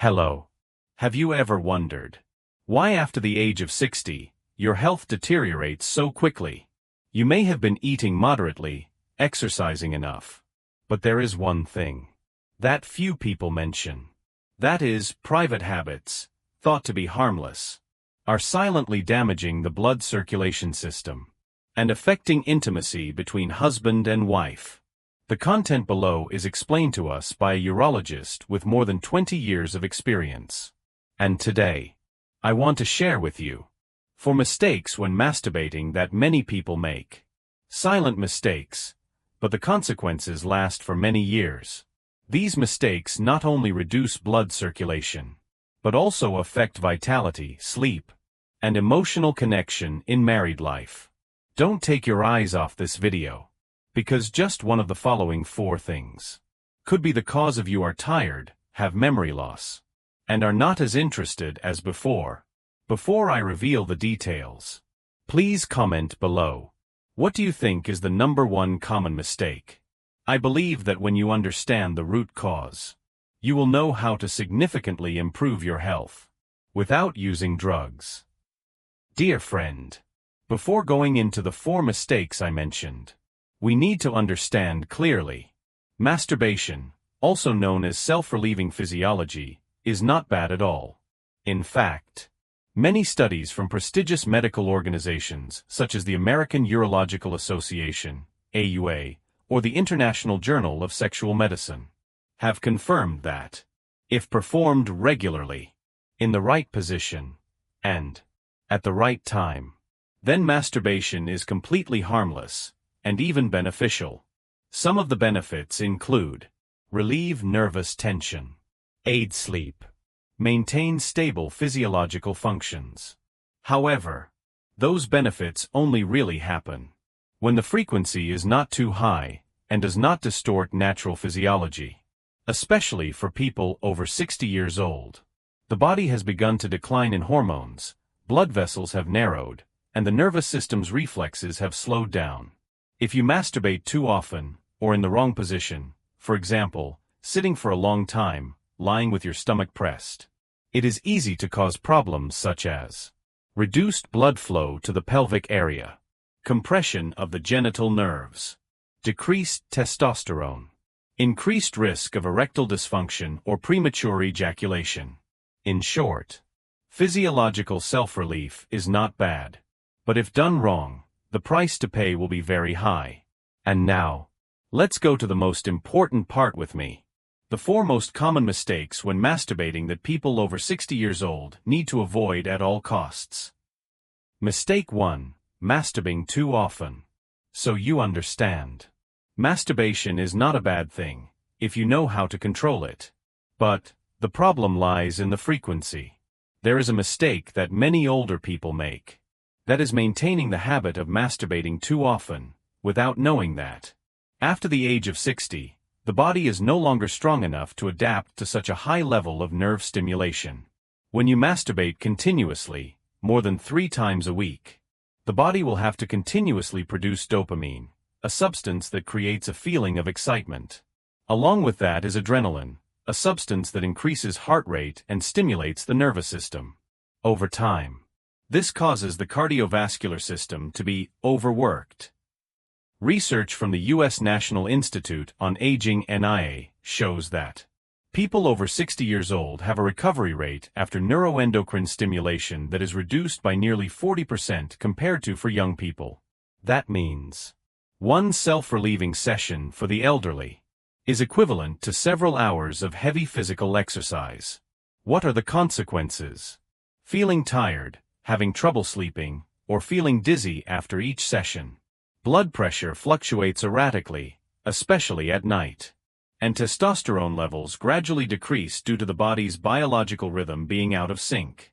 Hello. Have you ever wondered why after the age of 60, your health deteriorates so quickly? You may have been eating moderately, exercising enough. But there is one thing that few people mention. That is, private habits, thought to be harmless, are silently damaging the blood circulation system and affecting intimacy between husband and wife. The content below is explained to us by a urologist with more than 20 years of experience. And today, I want to share with you 4 mistakes when masturbating that many people make. Silent mistakes, but the consequences last for many years. These mistakes not only reduce blood circulation, but also affect vitality, sleep, and emotional connection in married life. Don't take your eyes off this video, because just one of the following 4 things could be the cause of you are tired, have memory loss, and are not as interested as before. Before I reveal the details, please comment below. What do you think is the #1 common mistake? I believe that when you understand the root cause, you will know how to significantly improve your health without using drugs. Dear friend, before going into the 4 mistakes I mentioned, we need to understand clearly. Masturbation, also known as self-relieving physiology, is not bad at all. In fact, many studies from prestigious medical organizations such as the American Urological Association, AUA, or the International Journal of Sexual Medicine, have confirmed that, if performed regularly, in the right position, and at the right time, then masturbation is completely harmless and even beneficial. Some of the benefits include: relieve nervous tension, aid sleep, maintain stable physiological functions. However, those benefits only really happen when the frequency is not too high and does not distort natural physiology. Especially for people over 60 years old. The body has begun to decline in hormones, blood vessels have narrowed, and the nervous system's reflexes have slowed down. If you masturbate too often, or in the wrong position, for example, sitting for a long time, lying with your stomach pressed, it is easy to cause problems such as reduced blood flow to the pelvic area, compression of the genital nerves, decreased testosterone, increased risk of erectile dysfunction or premature ejaculation. In short, physiological self-relief is not bad, but if done wrong, the price to pay will be very high. And now, let's go to the most important part with me. The 4 most common mistakes when masturbating that people over 60 years old need to avoid at all costs. Mistake 1: masturbating too often. So you understand. Masturbation is not a bad thing, if you know how to control it. But the problem lies in the frequency. There is a mistake that many older people make. That is maintaining the habit of masturbating too often, without knowing that, after the age of 60, the body is no longer strong enough to adapt to such a high level of nerve stimulation. When you masturbate continuously, more than 3 times a week, the body will have to continuously produce dopamine, a substance that creates a feeling of excitement. Along with that is adrenaline, a substance that increases heart rate and stimulates the nervous system. Over time, this causes the cardiovascular system to be overworked. Research from the U.S. National Institute on Aging (NIA) shows that people over 60 years old have a recovery rate after neuroendocrine stimulation that is reduced by nearly 40% compared to for young people. That means 1 self-relieving session for the elderly is equivalent to several hours of heavy physical exercise. What are the consequences? Feeling tired, having trouble sleeping, or feeling dizzy after each session. Blood pressure fluctuates erratically, especially at night. And testosterone levels gradually decrease due to the body's biological rhythm being out of sync.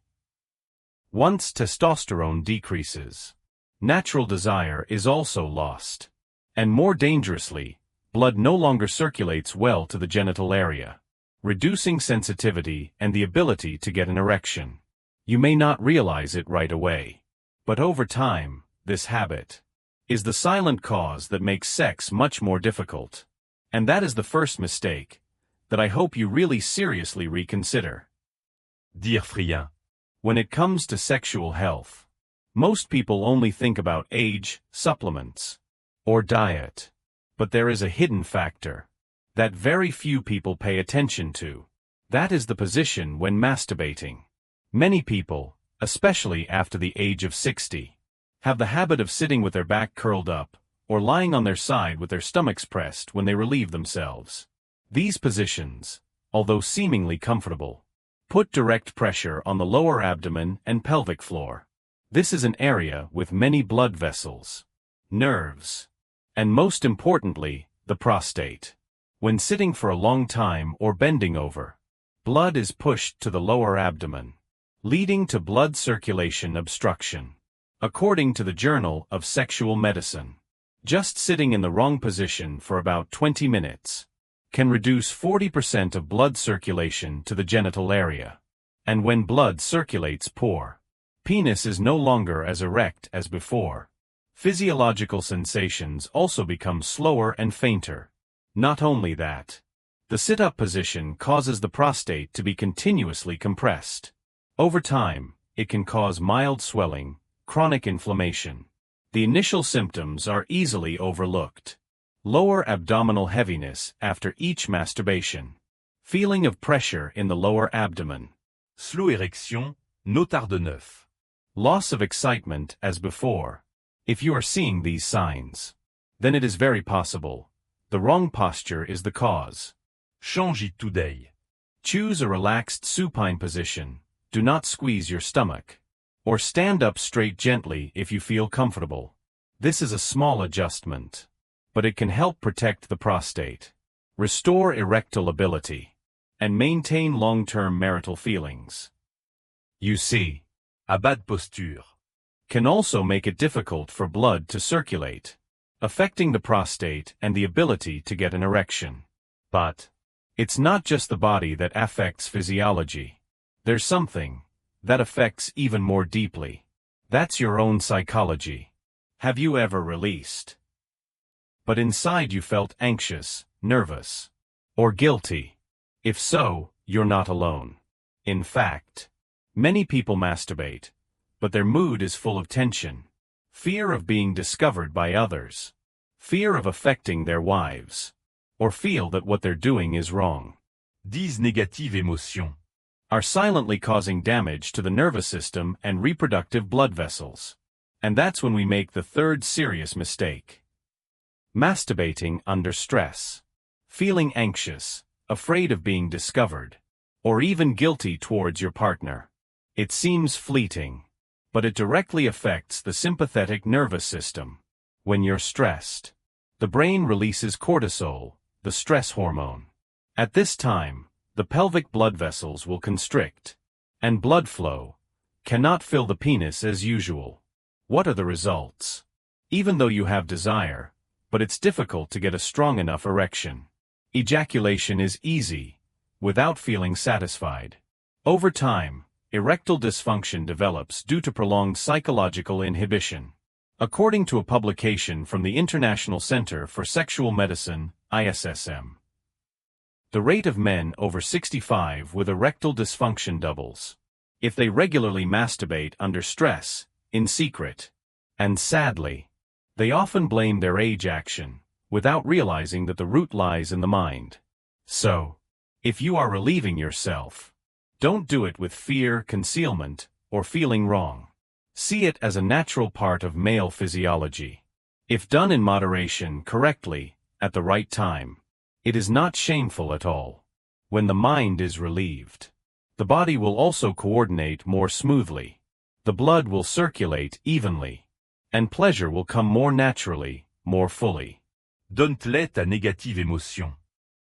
Once testosterone decreases, natural desire is also lost. And more dangerously, blood no longer circulates well to the genital area, reducing sensitivity and the ability to get an erection. You may not realize it right away, but over time, this habit is the silent cause that makes sex much more difficult. And that is the first mistake that I hope you really seriously reconsider. Dire rien. When it comes to sexual health, most people only think about age, supplements, or diet. But there is a hidden factor that very few people pay attention to. That is the position when masturbating. Many people, especially after the age of 60, have the habit of sitting with their back curled up, or lying on their side with their stomachs pressed when they relieve themselves. These positions, although seemingly comfortable, put direct pressure on the lower abdomen and pelvic floor. This is an area with many blood vessels, nerves, and most importantly, the prostate. When sitting for a long time or bending over, blood is pushed to the lower abdomen, leading to blood circulation obstruction. According to the Journal of Sexual Medicine, just sitting in the wrong position for about 20 minutes can reduce 40% of blood circulation to the genital area. And when blood circulates poor, penis is no longer as erect as before. Physiological sensations also become slower and fainter. Not only that, the sit-up position causes the prostate to be continuously compressed. Over time, it can cause mild swelling, chronic inflammation. The initial symptoms are easily overlooked. Lower abdominal heaviness after each masturbation. Feeling of pressure in the lower abdomen. Slow érection, notard de neuf. Loss of excitement as before. If you are seeing these signs, then it is very possible the wrong posture is the cause. Change it today. Choose a relaxed supine position. Do not squeeze your stomach. Or stand up straight gently if you feel comfortable. This is a small adjustment, but it can help protect the prostate, restore erectile ability, and maintain long-term marital feelings. You see, A bad posture. can also make it difficult for blood to circulate, affecting the prostate and the ability to get an erection. But it's not just the body that affects physiology. There's something that affects even more deeply. That's your own psychology. Have you ever released, but inside you felt anxious, nervous, or guilty? If so, you're not alone. In fact, many people masturbate, but their mood is full of tension, fear of being discovered by others, fear of affecting their wives, or feel that what they're doing is wrong. These négative émotions Are silently causing damage to the nervous system and reproductive blood vessels. And that's when we make the third serious mistake. Masturbating under stress. Feeling anxious, afraid of being discovered, or even guilty towards your partner. It seems fleeting, but it directly affects the sympathetic nervous system. When you're stressed, the brain releases cortisol, the stress hormone. At this time, the pelvic blood vessels will constrict, and blood flow cannot fill the penis as usual. What are the results? Even though you have desire, but it's difficult to get a strong enough erection. Ejaculation is easy, without feeling satisfied. Over time, erectile dysfunction develops due to prolonged psychological inhibition. According to a publication from the International Center for Sexual Medicine, ISSM, the rate of men over 65 with erectile dysfunction doubles if they regularly masturbate under stress, in secret. And sadly, they often blame their age action, without realizing that the root lies in the mind. So, if you are relieving yourself, don't do it with fear, concealment, or feeling wrong. See it as a natural part of male physiology. If done in moderation, correctly, at the right time, it is not shameful at all. When the mind is relieved, the body will also coordinate more smoothly. The blood will circulate evenly, and pleasure will come more naturally, more fully. Don't let ta négative émotion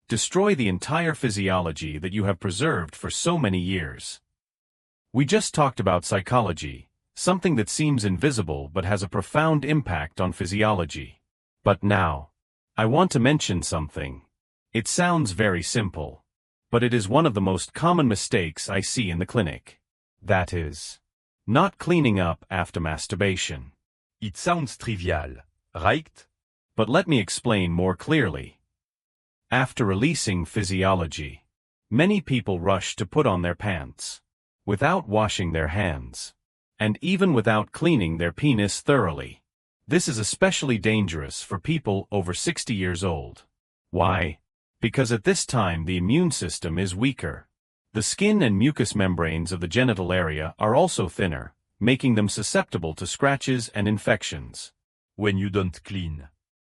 Destroy the entire physiology that you have preserved for so many years. We just talked about psychology, something that seems invisible but has a profound impact on physiology. But now, I want to mention something. It sounds very simple, but it is one of the most common mistakes I see in the clinic. That is, not cleaning up after masturbation. It sounds trivial, right? But let me explain more clearly. After releasing physiology, many people rush to put on their pants. without washing their hands, and even without cleaning their penis thoroughly. This is especially dangerous for people over 60 years old. Why? Because at this time the immune system is weaker. The skin and mucous membranes of the genital area are also thinner, making them susceptible to scratches and infections. When you don't clean.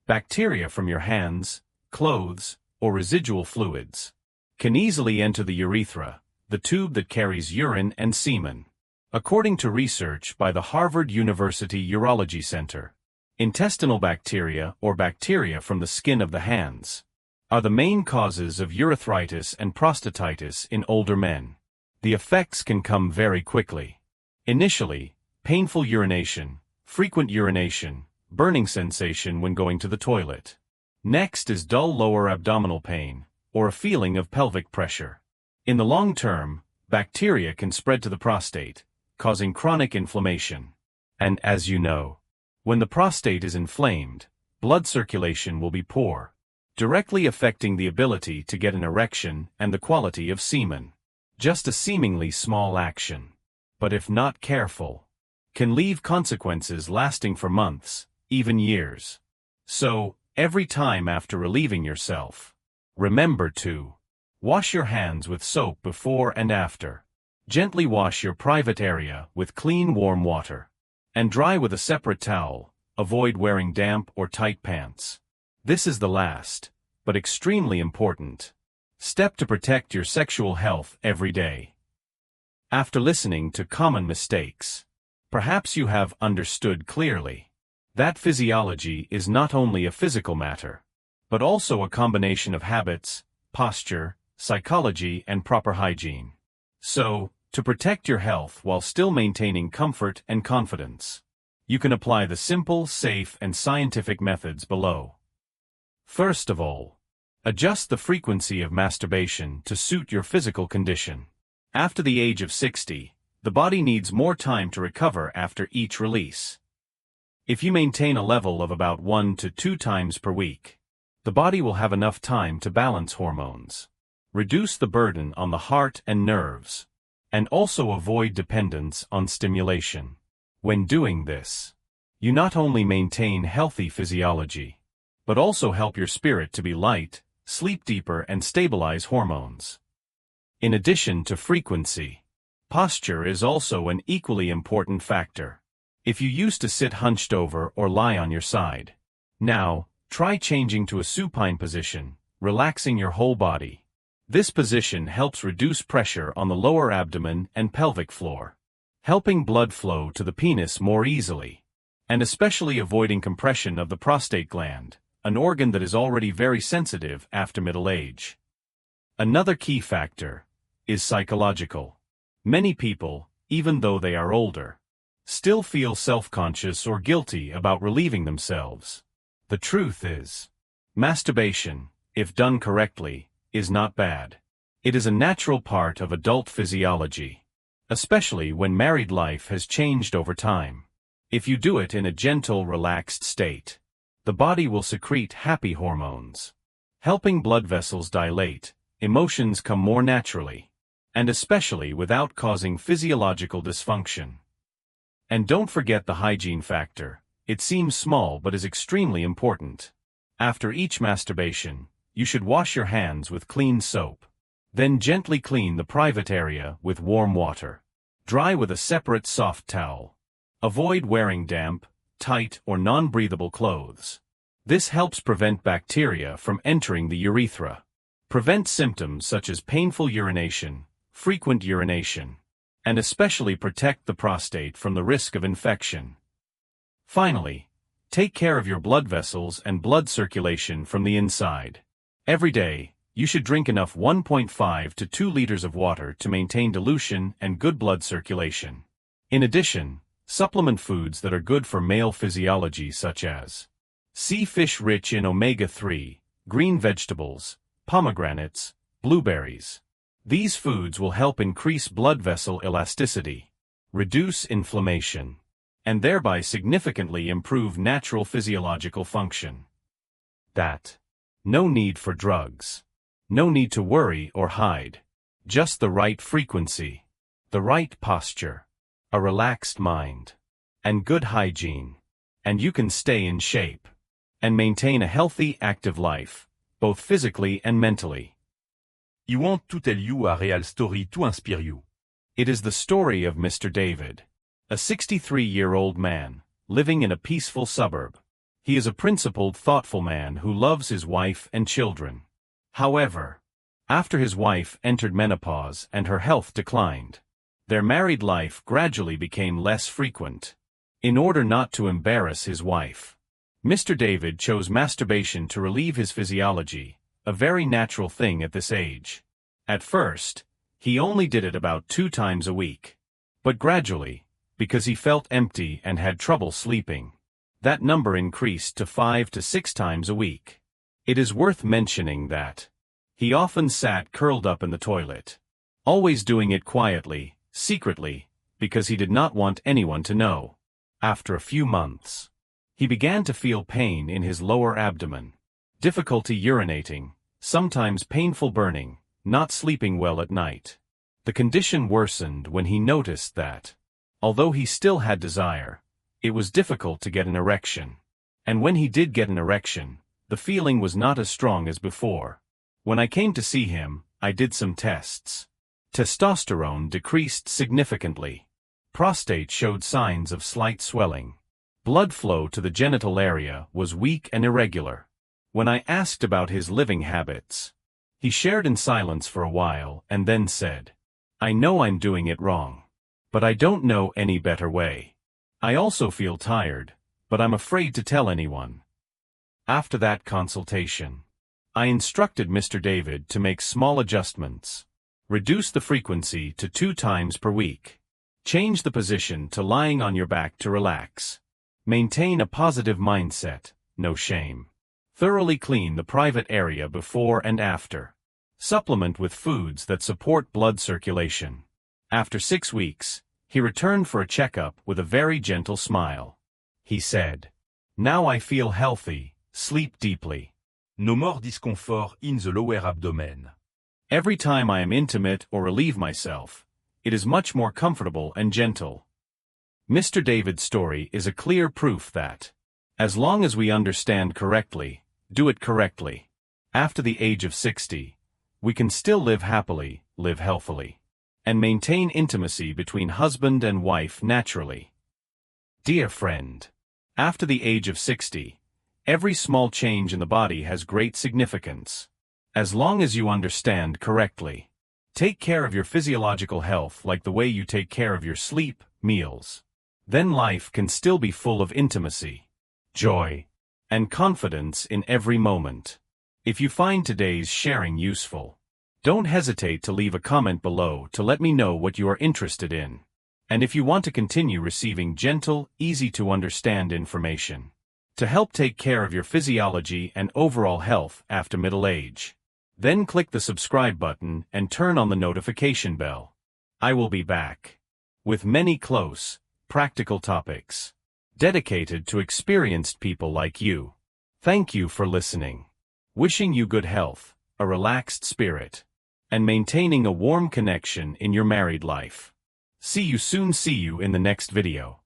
Bacteria from your hands, clothes, or residual fluids can easily enter the urethra, the tube that carries urine and semen. According to research by the Harvard University Urology Center, intestinal bacteria or bacteria from the skin of the hands are the main causes of urethritis and prostatitis in older men. The effects can come very quickly. Initially, painful urination, frequent urination, burning sensation when going to the toilet. Next is dull lower abdominal pain, or a feeling of pelvic pressure. In the long term, bacteria can spread to the prostate, causing chronic inflammation. And as you know, when the prostate is inflamed, blood circulation will be poor, directly affecting the ability to get an erection and the quality of semen. Just a seemingly small action, but if not careful, can leave consequences lasting for months, even years. So, every time after relieving yourself, remember to wash your hands with soap before and after. Gently wash your private area with clean warm water, and dry with a separate towel. Avoid wearing damp or tight pants. This is the last, but extremely important, step to protect your sexual health every day. After listening to common mistakes, perhaps you have understood clearly that physiology is not only a physical matter, but also a combination of habits, posture, psychology, and proper hygiene. So, to protect your health while still maintaining comfort and confidence, you can apply the simple, safe, and scientific methods below. First of all, adjust the frequency of masturbation to suit your physical condition. After the age of 60, the body needs more time to recover after each release. If you maintain a level of about 1 to 2 times per week, the body will have enough time to balance hormones, reduce the burden on the heart and nerves, and also avoid dependence on stimulation. When doing this, you not only maintain healthy physiology, but also help your spirit to be light, sleep deeper, and stabilize hormones. In addition to frequency, posture is also an equally important factor. If you used to sit hunched over or lie on your side, now, try changing to a supine position, relaxing your whole body. This position helps reduce pressure on the lower abdomen and pelvic floor, helping blood flow to the penis more easily, and especially avoiding compression of the prostate gland, an organ that is already very sensitive after middle age. Another key factor is psychological. Many people, even though they are older, still feel self-conscious or guilty about relieving themselves. The truth is, masturbation, if done correctly, is not bad. It is a natural part of adult physiology, especially when married life has changed over time. If you do it in a gentle, relaxed state, the body will secrete happy hormones, helping blood vessels dilate, emotions come more naturally, and especially without causing physiological dysfunction. And don't forget the hygiene factor. It seems small but is extremely important. After each masturbation, you should wash your hands with clean soap. Then gently clean the private area with warm water. Dry with a separate soft towel. Avoid wearing damp, tight, or non-breathable clothes. This helps prevent bacteria from entering the urethra. Prevent symptoms such as painful urination, frequent urination, and especially protect the prostate from the risk of infection. Finally, take care of your blood vessels and blood circulation from the inside. Every day, you should drink enough 1.5 to 2 liters of water to maintain dilution and good blood circulation. In addition, supplement foods that are good for male physiology such as sea fish rich in omega-3, green vegetables, pomegranates, blueberries. These foods will help increase blood vessel elasticity, reduce inflammation, and thereby significantly improve natural physiological function. No need for drugs. No need to worry or hide. Just the right frequency, the the right posture, a relaxed mind, and good hygiene, and you can stay in shape and maintain a healthy, active life, both physically and mentally. I want to tell you a real story to inspire you. It is the story of Mr. David, a 63-year-old man, living in a peaceful suburb. He is a principled, thoughtful man who loves his wife and children. However, after his wife entered menopause and her health declined, their married life gradually became less frequent. In order not to embarrass his wife, Mr. David chose masturbation to relieve his physiology, a very natural thing at this age. At first, he only did it about 2 times a week. But gradually, because he felt empty and had trouble sleeping, that number increased to 5 to 6 times a week. It is worth mentioning that he often sat curled up in the toilet, always doing it quietly, secretly, because he did not want anyone to know. After a few months, he began to feel pain in his lower abdomen, difficulty urinating, sometimes painful burning, not sleeping well at night. The condition worsened when he noticed that, although he still had desire, it was difficult to get an erection. And when he did get an erection, the feeling was not as strong as before. When I came to see him, I did some tests. Testosterone decreased significantly. Prostate showed signs of slight swelling. Blood flow to the genital area was weak and irregular. When I asked about his living habits, he shared in silence for a while and then said, "I know I'm doing it wrong, but I don't know any better way. I also feel tired, but I'm afraid to tell anyone." After that consultation, I instructed Mr. David to make small adjustments. Reduce the frequency to 2 times per week. Change the position to lying on your back to relax. Maintain a positive mindset, no shame. Thoroughly clean the private area before and after. Supplement with foods that support blood circulation. After 6 weeks, he returned for a checkup with a very gentle smile. He said, "Now I feel healthy, sleep deeply. No more discomfort in the lower abdomen. Every time I am intimate or relieve myself, it is much more comfortable and gentle." Mr. David's story is a clear proof that, as long as we understand correctly, do it correctly, after the age of 60, we can still live happily, live healthily, and maintain intimacy between husband and wife naturally. Dear friend, after the age of 60, every small change in the body has great significance. As long as you understand correctly, take care of your physiological health like the way you take care of your sleep, meals. Then life can still be full of intimacy, joy, and confidence in every moment. If you find today's sharing useful, don't hesitate to leave a comment below to let me know what you are interested in. And if you want to continue receiving gentle, easy-to-understand information to help take care of your physiology and overall health after middle age, then click the subscribe button and turn on the notification bell. I will be back with many close, practical topics dedicated to experienced people like you. Thank you for listening. Wishing you good health, a relaxed spirit, and maintaining a warm connection in your married life. See you soon. See you in the next video.